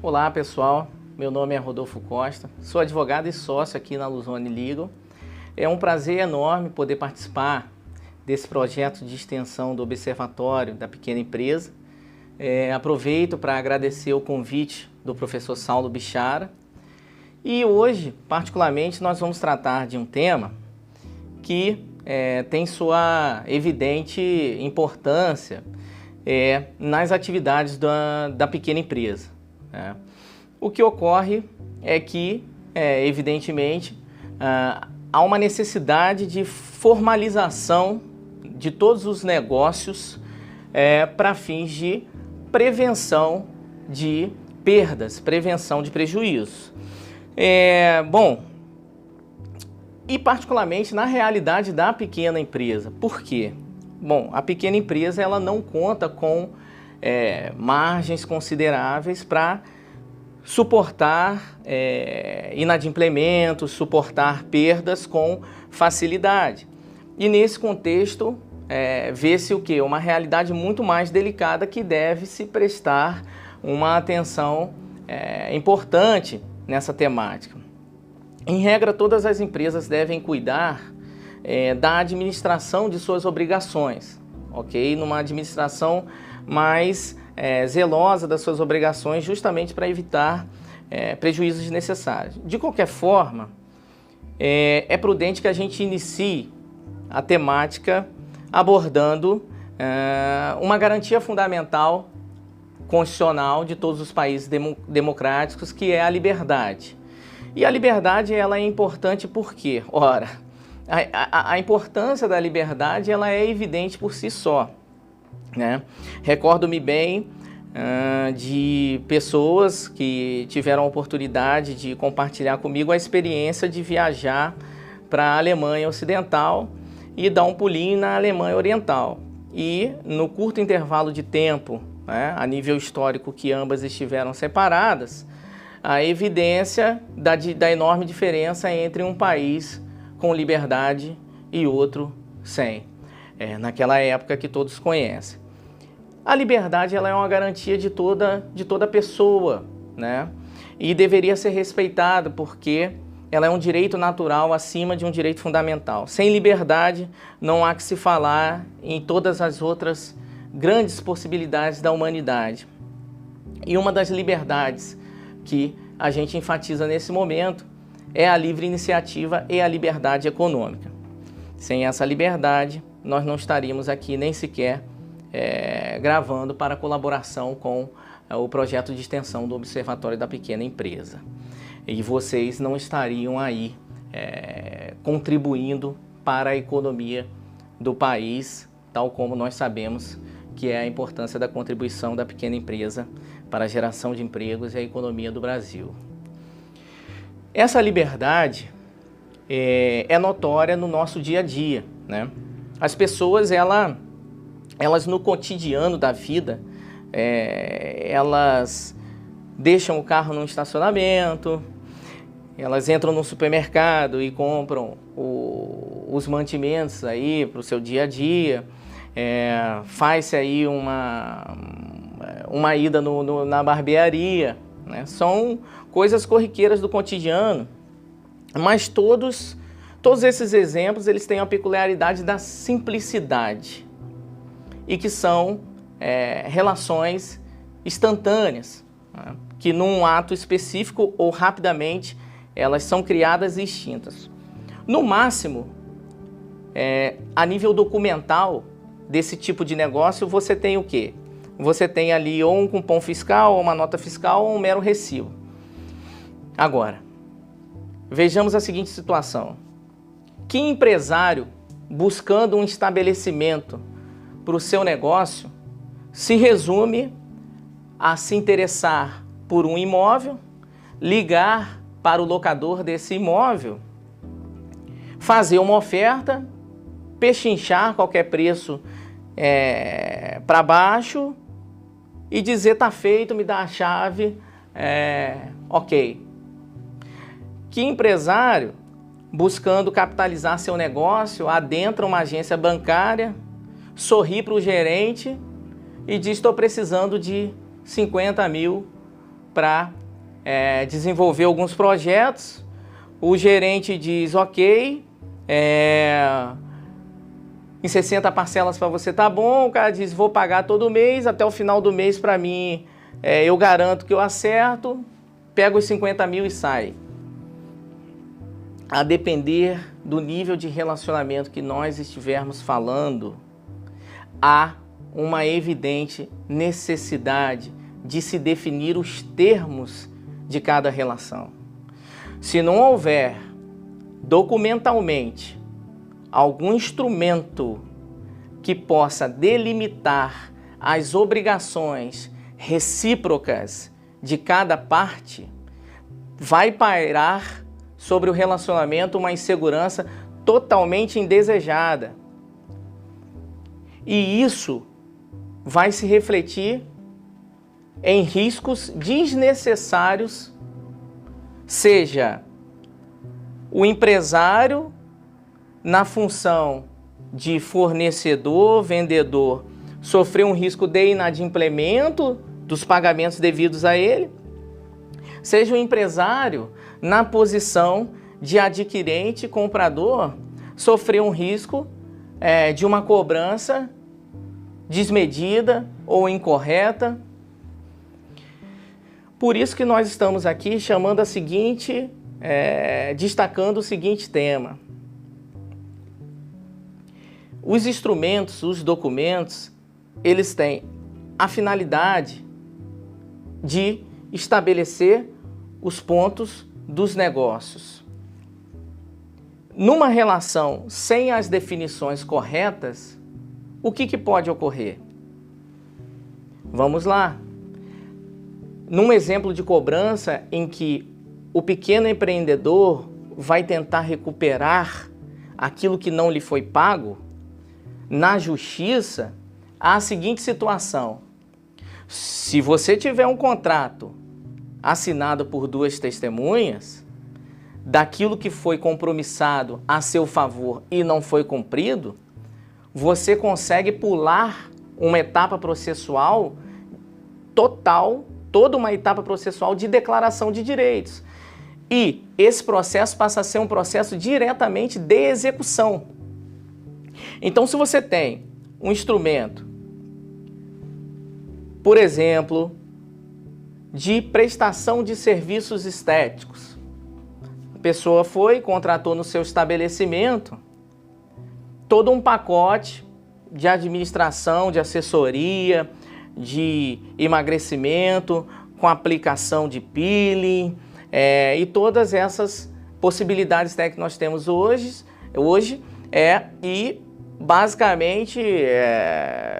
Olá pessoal, meu nome é Rodolfo Costa, sou advogado e sócio aqui na Luzone Legal. É um prazer enorme poder participar desse projeto de extensão do Observatório da Pequena Empresa. Aproveito para agradecer o convite do professor Saulo Bichara. E hoje, particularmente, nós vamos tratar de um tema que tem sua evidente importância nas atividades da pequena empresa. O que ocorre é que, evidentemente, há uma necessidade de formalização de todos os negócios para fins de prevenção de perdas, prevenção de prejuízos. E particularmente na realidade da pequena empresa. Por quê? Bom, a pequena empresa ela não conta com margens consideráveis para suportar inadimplementos, suportar perdas com facilidade. E nesse contexto, vê-se o quê? Uma realidade muito mais delicada que deve se prestar uma atenção importante nessa temática. Em regra, todas as empresas devem cuidar da administração de suas obrigações, ok? Numa administração mais zelosa das suas obrigações, justamente para evitar prejuízos desnecessários. De qualquer forma, é prudente que a gente inicie a temática abordando uma garantia fundamental constitucional de todos os países democráticos, que é a liberdade. E a liberdade ela é importante por quê? Ora, a importância da liberdade ela é evidente por si só, né? Recordo-me bem de pessoas que tiveram a oportunidade de compartilhar comigo a experiência de viajar para a Alemanha Ocidental e dar um pulinho na Alemanha Oriental. E no curto intervalo de tempo, a nível histórico que ambas estiveram separadas, a evidência da enorme diferença entre um país com liberdade e outro sem, naquela época que todos conhecem. A liberdade ela é uma garantia de toda pessoa, né? E deveria ser respeitada porque ela é um direito natural acima de um direito fundamental. Sem liberdade não há que se falar em todas as outras grandes possibilidades da humanidade. E uma das liberdades que a gente enfatiza nesse momento é a livre iniciativa e a liberdade econômica. Sem essa liberdade, nós não estaríamos aqui nem sequer gravando para colaboração com o projeto de extensão do Observatório da Pequena Empresa. E vocês não estariam aí contribuindo para a economia do país, tal como nós sabemos que é a importância da contribuição da pequena empresa para a geração de empregos e a economia do Brasil. Essa liberdade é notória no nosso dia a dia, né? As pessoas, elas no cotidiano da vida, elas deixam o carro num estacionamento, elas entram no supermercado e compram os mantimentos aí para o seu dia a dia, faz-se aí uma ida na barbearia, né? São coisas corriqueiras do cotidiano, mas todos esses exemplos eles têm a peculiaridade da simplicidade e que são relações instantâneas, né? Que num ato específico ou rapidamente elas são criadas e extintas. No máximo, a nível documental desse tipo de negócio, você tem o quê? Você tem ali ou um cupom fiscal, ou uma nota fiscal, ou um mero recibo. Agora, vejamos a seguinte situação. Que empresário, buscando um estabelecimento para o seu negócio, se resume a se interessar por um imóvel, ligar para o locador desse imóvel, fazer uma oferta, pechinchar qualquer preço para baixo e dizer tá feito, me dá a chave, ok. Que empresário, buscando capitalizar seu negócio, adentra uma agência bancária, sorri para o gerente e diz: estou precisando de 50 mil para desenvolver alguns projetos, o gerente diz, ok, em 60 parcelas para você tá bom, o cara diz, vou pagar todo mês, até o final do mês para mim, eu garanto que eu acerto, pego os 50 mil e sai. A depender do nível de relacionamento que nós estivermos falando, há uma evidente necessidade de se definir os termos de cada relação. Se não houver documentalmente algum instrumento que possa delimitar as obrigações recíprocas de cada parte, vai pairar sobre o relacionamento uma insegurança totalmente indesejada. E isso vai se refletir em riscos desnecessários, seja o empresário na função de fornecedor, vendedor, sofrer um risco de inadimplemento dos pagamentos devidos a ele, seja o empresário na posição de adquirente, comprador, sofrer um risco de uma cobrança desmedida ou incorreta. Por isso que nós estamos aqui chamando destacando o seguinte tema. Os instrumentos, os documentos, eles têm a finalidade de estabelecer os pontos dos negócios. Numa relação sem as definições corretas, o que pode ocorrer? Vamos lá. Num exemplo de cobrança em que o pequeno empreendedor vai tentar recuperar aquilo que não lhe foi pago, na justiça, há a seguinte situação. Se você tiver um contrato assinado por duas testemunhas, daquilo que foi compromissado a seu favor e não foi cumprido, você consegue pular uma etapa processual total, toda uma etapa processual de declaração de direitos. E esse processo passa a ser um processo diretamente de execução. Então, se você tem um instrumento, por exemplo, de prestação de serviços estéticos, a pessoa foi, contratou no seu estabelecimento todo um pacote de administração, de assessoria, de emagrecimento, com aplicação de peeling, e todas essas possibilidades que nós temos hoje e basicamente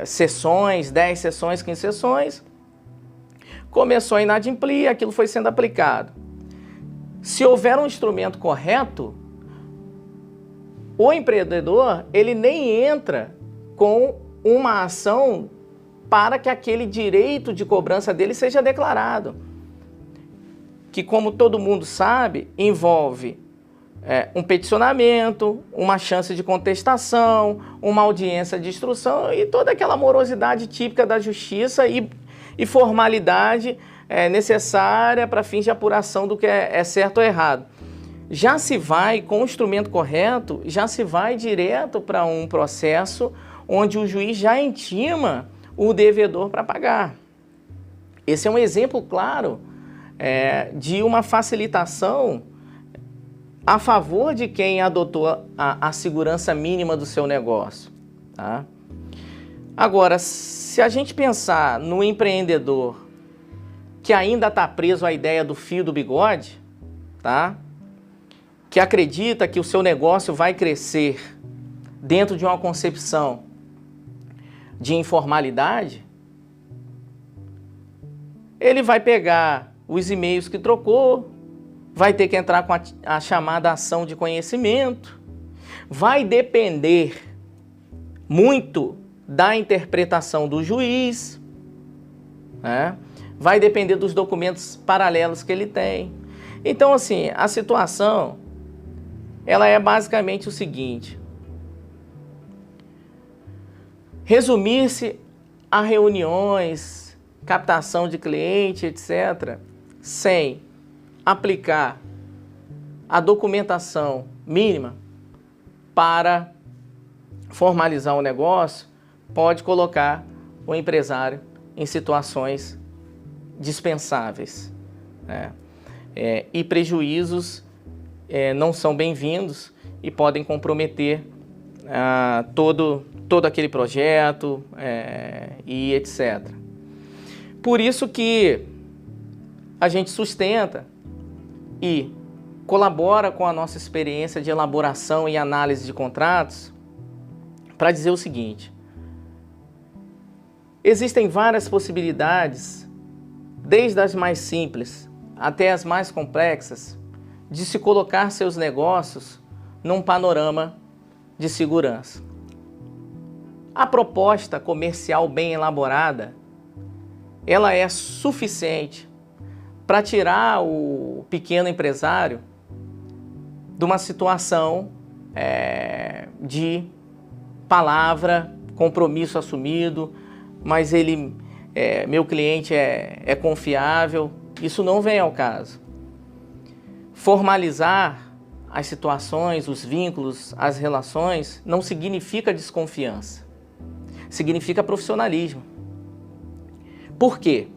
sessões, 10 sessões, 15 sessões, começou a inadimplir, aquilo foi sendo aplicado. Se houver um instrumento correto, o empreendedor, ele nem entra com uma ação para que aquele direito de cobrança dele seja declarado. Que, como todo mundo sabe, envolve um peticionamento, uma chance de contestação, uma audiência de instrução e toda aquela morosidade típica da justiça e formalidade necessária para fins de apuração do que é certo ou errado. Já se vai, com o instrumento correto, já se vai direto para um processo onde o juiz já intima o devedor para pagar. Esse é um exemplo claro de uma facilitação a favor de quem adotou a segurança mínima do seu negócio. Tá? Agora, se a gente pensar no empreendedor que ainda está preso à ideia do fio do bigode, tá? Que acredita que o seu negócio vai crescer dentro de uma concepção de informalidade, ele vai pegar os e-mails que trocou, vai ter que entrar com a chamada ação de conhecimento, vai depender muito da interpretação do juiz, né? Vai depender dos documentos paralelos que ele tem. Então, assim, a situação, ela é basicamente o seguinte: resumir-se a reuniões, captação de cliente, etc., sem aplicar a documentação mínima para formalizar o negócio, pode colocar o empresário em situações dispensáveis, né? E prejuízos não são bem-vindos e podem comprometer todo aquele projeto e etc. Por isso que a gente sustenta e colabora com a nossa experiência de elaboração e análise de contratos para dizer o seguinte: existem várias possibilidades, desde as mais simples até as mais complexas, de se colocar seus negócios num panorama de segurança. A proposta comercial bem elaborada, ela é suficiente para tirar o pequeno empresário de uma situação de palavra, compromisso assumido, mas meu cliente é confiável. Isso não vem ao caso. Formalizar as situações, os vínculos, as relações, não significa desconfiança. Significa profissionalismo. Por quê?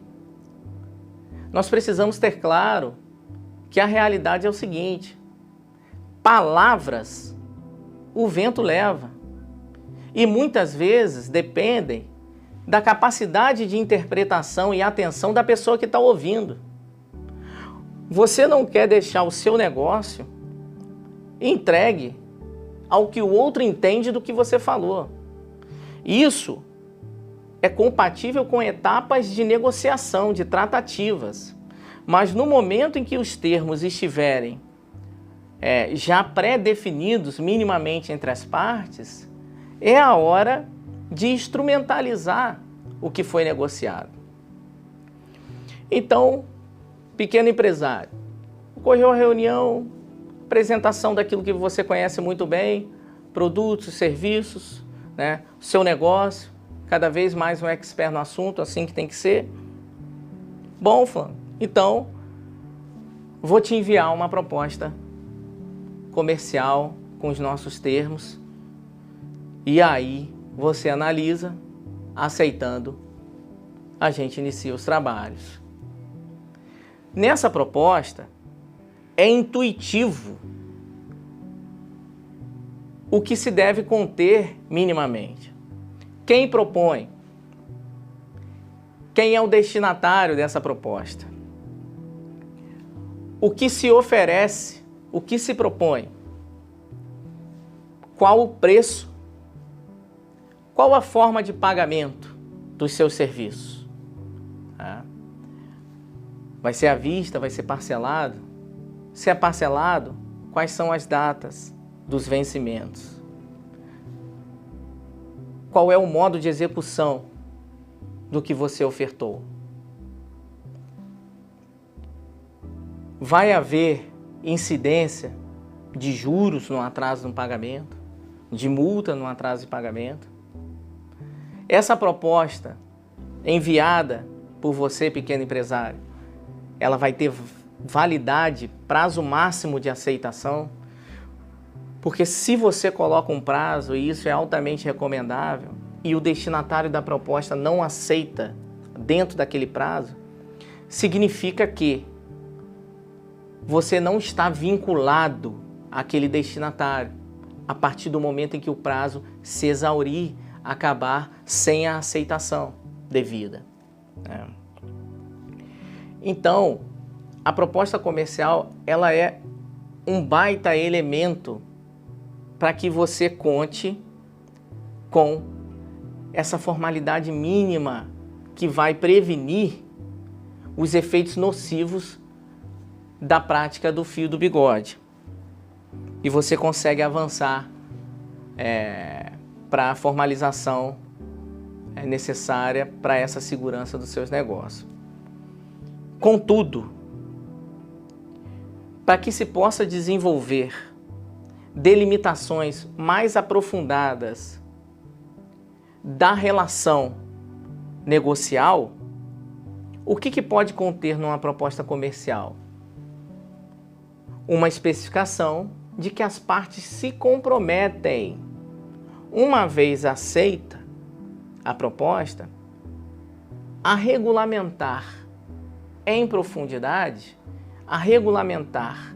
Nós precisamos ter claro que a realidade é o seguinte: palavras o vento leva e muitas vezes dependem da capacidade de interpretação e atenção da pessoa que está ouvindo. Você não quer deixar o seu negócio entregue ao que o outro entende do que você falou. Isso é compatível com etapas de negociação, de tratativas. Mas no momento em que os termos estiverem já pré-definidos minimamente entre as partes, é a hora de instrumentalizar o que foi negociado. Então, pequeno empresário, ocorreu a reunião, apresentação daquilo que você conhece muito bem, produtos, serviços, né? O seu negócio, cada vez mais um expert no assunto, assim que tem que ser. Bom, Fulano, então vou te enviar uma proposta comercial com os nossos termos e aí você analisa, aceitando, a gente inicia os trabalhos. Nessa proposta, é intuitivo o que se deve conter minimamente. Quem propõe? Quem é o destinatário dessa proposta? O que se oferece? O que se propõe? Qual o preço? Qual a forma de pagamento dos seus serviços? Vai ser à vista? Vai ser parcelado? Se é parcelado, quais são as datas dos vencimentos? Qual é o modo de execução do que você ofertou? Vai haver incidência de juros no atraso no pagamento? De multa no atraso de pagamento? Essa proposta enviada por você, pequeno empresário, ela vai ter validade, prazo máximo de aceitação? Porque se você coloca um prazo, e isso é altamente recomendável, e o destinatário da proposta não aceita dentro daquele prazo, significa que você não está vinculado àquele destinatário a partir do momento em que o prazo se exaurir, acabar sem a aceitação devida. Então, a proposta comercial, ela é um baita elemento para que você conte com essa formalidade mínima que vai prevenir os efeitos nocivos da prática do fio do bigode. E você consegue avançar para a formalização necessária para essa segurança dos seus negócios. Contudo, para que se possa desenvolver delimitações mais aprofundadas da relação negocial, o que pode conter numa proposta comercial? uma especificação de que as partes se comprometem, uma vez aceita a proposta, a regulamentar em profundidade, a regulamentar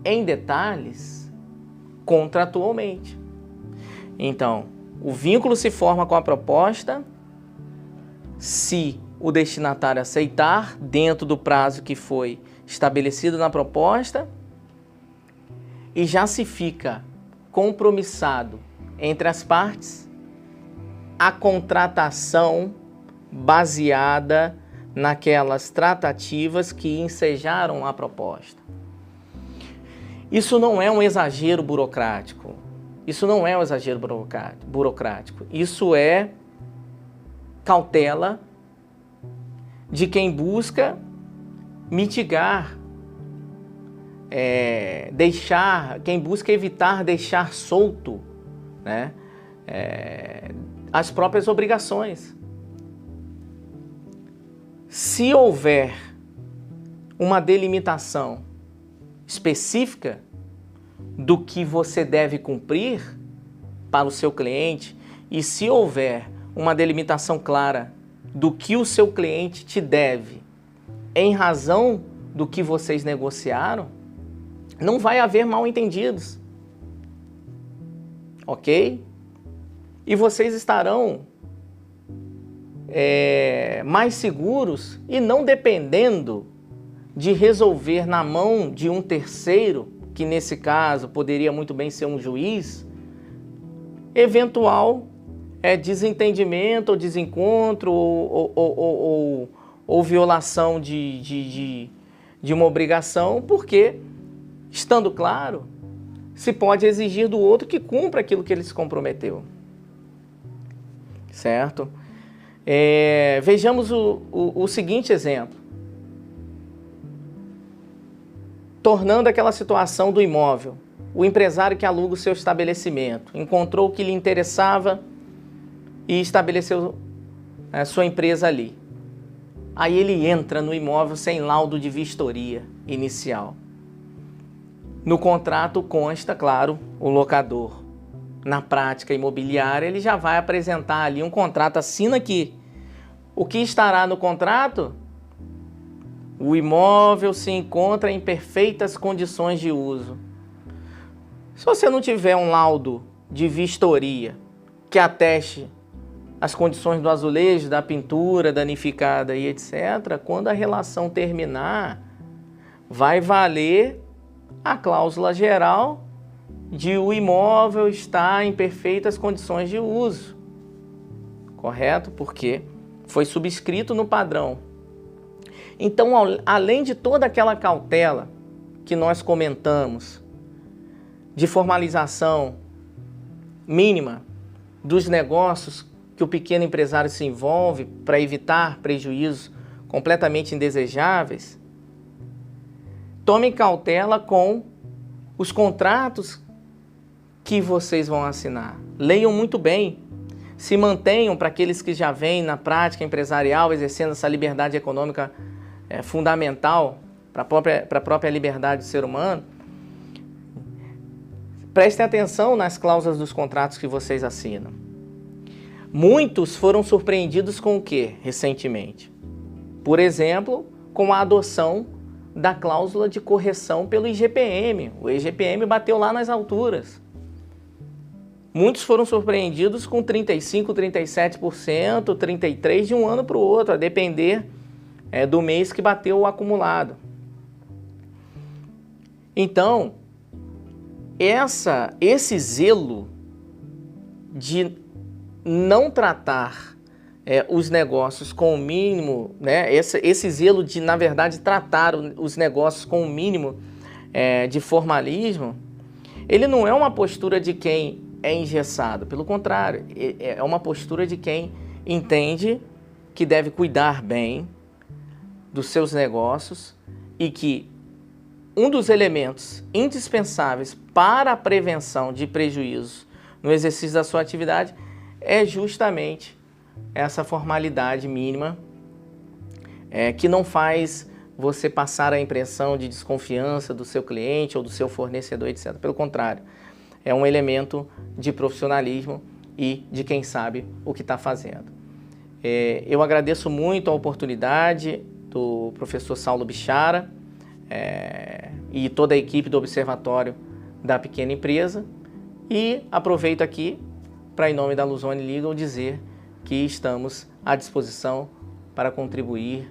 em detalhes contratualmente. Então, o vínculo se forma com a proposta se o destinatário aceitar dentro do prazo que foi estabelecido na proposta, e já se fica compromissado entre as partes a contratação baseada naquelas tratativas que ensejaram a proposta. Isso não é um exagero burocrático. Isso não é um exagero burocrático. Isso é cautela de quem busca mitigar, quem busca evitar deixar solto, né, as próprias obrigações. Se houver uma delimitação específica do que você deve cumprir para o seu cliente, e se houver uma delimitação clara do que o seu cliente te deve em razão do que vocês negociaram, não vai haver mal-entendidos, ok? E vocês estarão mais seguros e não dependendo de resolver na mão de um terceiro, que nesse caso poderia muito bem ser um juiz, eventual desentendimento ou desencontro ou violação de uma obrigação, porque, estando claro, se pode exigir do outro que cumpra aquilo que ele se comprometeu. Certo? Vejamos o seguinte exemplo. Tornando aquela situação do imóvel, o empresário que aluga o seu estabelecimento encontrou o que lhe interessava e estabeleceu a sua empresa ali. Aí ele entra no imóvel sem laudo de vistoria inicial. No contrato consta, claro, o locador. Na prática imobiliária, ele já vai apresentar ali um contrato, assina aqui. O que estará no contrato? O imóvel se encontra em perfeitas condições de uso. Se você não tiver um laudo de vistoria que ateste as condições do azulejo, da pintura danificada e etc., quando a relação terminar, vai valer a cláusula geral de o imóvel estar em perfeitas condições de uso. Correto? Porque foi subscrito no padrão. Então, além de toda aquela cautela que nós comentamos, de formalização mínima dos negócios que o pequeno empresário se envolve para evitar prejuízos completamente indesejáveis, tomem cautela com os contratos que vocês vão assinar. Leiam muito bem. Se mantenham, para aqueles que já vêm na prática empresarial exercendo essa liberdade econômica fundamental para a própria liberdade do ser humano, prestem atenção nas cláusulas dos contratos que vocês assinam. Muitos foram surpreendidos com o quê recentemente? Por exemplo, com a adoção da cláusula de correção pelo IGPM. O IGPM bateu lá nas alturas. Muitos foram surpreendidos com 35%, 37%, 33% de um ano para o outro, a depender do mês que bateu o acumulado. Então, esse zelo de não tratar os negócios com o mínimo, né? Esse zelo de, na verdade, tratar os negócios com o mínimo de formalismo, ele não é uma postura de quem é engessado, pelo contrário, é uma postura de quem entende que deve cuidar bem dos seus negócios e que um dos elementos indispensáveis para a prevenção de prejuízos no exercício da sua atividade é justamente essa formalidade mínima que não faz você passar a impressão de desconfiança do seu cliente ou do seu fornecedor, etc. Pelo contrário, é um elemento de profissionalismo e de quem sabe o que está fazendo. Eu agradeço muito a oportunidade do professor Saulo Bichara e toda a equipe do Observatório da Pequena Empresa, e aproveito aqui para, em nome da Luzone Legal, dizer que estamos à disposição para contribuir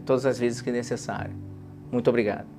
todas as vezes que necessário. Muito obrigado.